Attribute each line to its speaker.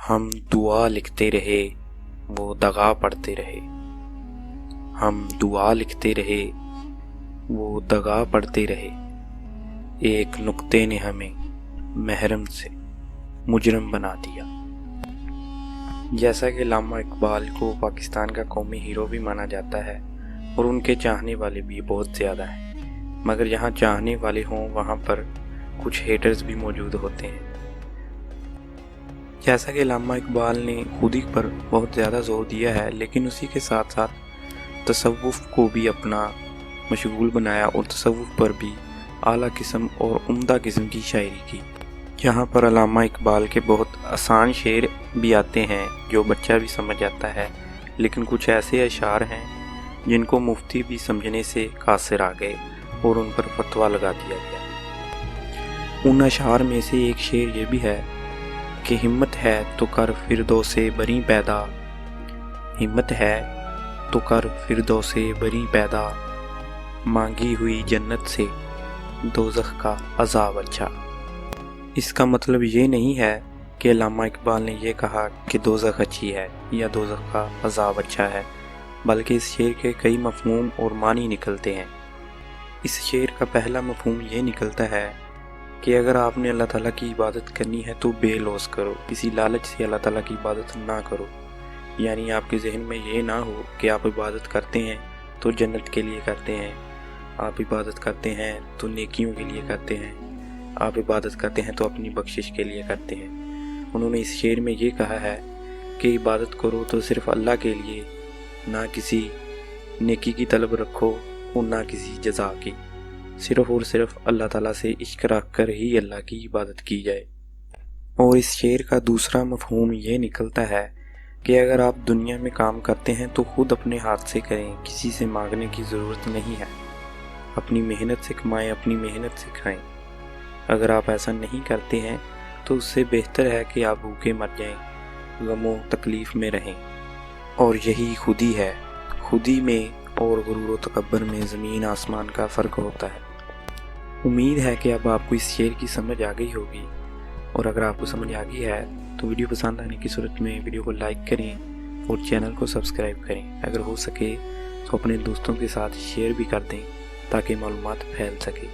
Speaker 1: ہم دعا لکھتے رہے وہ دغا پڑھتے رہے، ہم دعا لکھتے رہے وہ دغا پڑھتے رہے، ایک نقطے نے ہمیں محرم سے مجرم بنا دیا۔ جیسا کہ علامہ اقبال کو پاکستان کا قومی ہیرو بھی مانا جاتا ہے اور ان کے چاہنے والے بھی بہت زیادہ ہیں، مگر جہاں چاہنے والے ہوں وہاں پر کچھ ہیٹرز بھی موجود ہوتے ہیں۔ جیسا کہ علامہ اقبال نے خودی پر بہت زیادہ زور دیا ہے، لیکن اسی کے ساتھ ساتھ تصوف کو بھی اپنا مشغول بنایا اور تصوف پر بھی اعلیٰ قسم اور عمدہ قسم کی شاعری کی۔ یہاں پر علامہ اقبال کے بہت آسان شعر بھی آتے ہیں جو بچہ بھی سمجھ جاتا ہے، لیکن کچھ ایسے اشعار ہیں جن کو مفتی بھی سمجھنے سے قاصر آ گئے اور ان پر فتویٰ لگا دیا گیا۔ ان اشعار میں سے ایک شعر یہ بھی ہے کہ ہمت ہے تو کر فردوس بری پیدا، ہمت ہے تو کر فردوس بری پیدا، مانگی ہوئی جنت سے دوزخ کا عذاب اچھا۔ اس کا مطلب یہ نہیں ہے کہ علامہ اقبال نے یہ کہا کہ دوزخ اچھی ہے یا دوزخ کا عذاب اچھا ہے، بلکہ اس شعر کے کئی مفہوم اور معنی نکلتے ہیں۔ اس شعر کا پہلا مفہوم یہ نکلتا ہے کہ اگر آپ نے اللہ تعالیٰ کی عبادت کرنی ہے تو بے لوث کرو، کسی لالچ سے اللہ تعالیٰ کی عبادت نہ کرو۔ یعنی آپ کے ذہن میں یہ نہ ہو کہ آپ عبادت کرتے ہیں تو جنت کے لیے کرتے ہیں، آپ عبادت کرتے ہیں تو نیکیوں کے لیے کرتے ہیں، آپ عبادت کرتے ہیں تو اپنی بخشش کے لیے کرتے ہیں۔ انہوں نے اس شعر میں یہ کہا ہے کہ عبادت کرو تو صرف اللہ کے لیے، نہ کسی نیکی کی طلب رکھو اور نہ کسی جزا کی، صرف اور صرف اللہ تعالیٰ سے عشق رکھ کر ہی اللہ کی عبادت کی جائے۔ اور اس شعر کا دوسرا مفہوم یہ نکلتا ہے کہ اگر آپ دنیا میں کام کرتے ہیں تو خود اپنے ہاتھ سے کریں، کسی سے مانگنے کی ضرورت نہیں ہے، اپنی محنت سے کمائیں، اپنی محنت سے کھائیں۔ اگر آپ ایسا نہیں کرتے ہیں تو اس سے بہتر ہے کہ آپ بھوکے مر جائیں، غم و تکلیف میں رہیں۔ اور یہی خودی ہے، خودی میں اور غرور و تکبر میں زمین آسمان کا فرق ہوتا ہے۔ امید ہے کہ اب آپ کو اس شعر کی سمجھ آ گئی ہوگی، اور اگر آپ کو سمجھ آ گئی ہے تو ویڈیو پسند آنے کی صورت میں ویڈیو کو لائک کریں اور چینل کو سبسکرائب کریں۔ اگر ہو سکے تو اپنے دوستوں کے ساتھ شیئر بھی کر دیں تاکہ معلومات پھیل سکے۔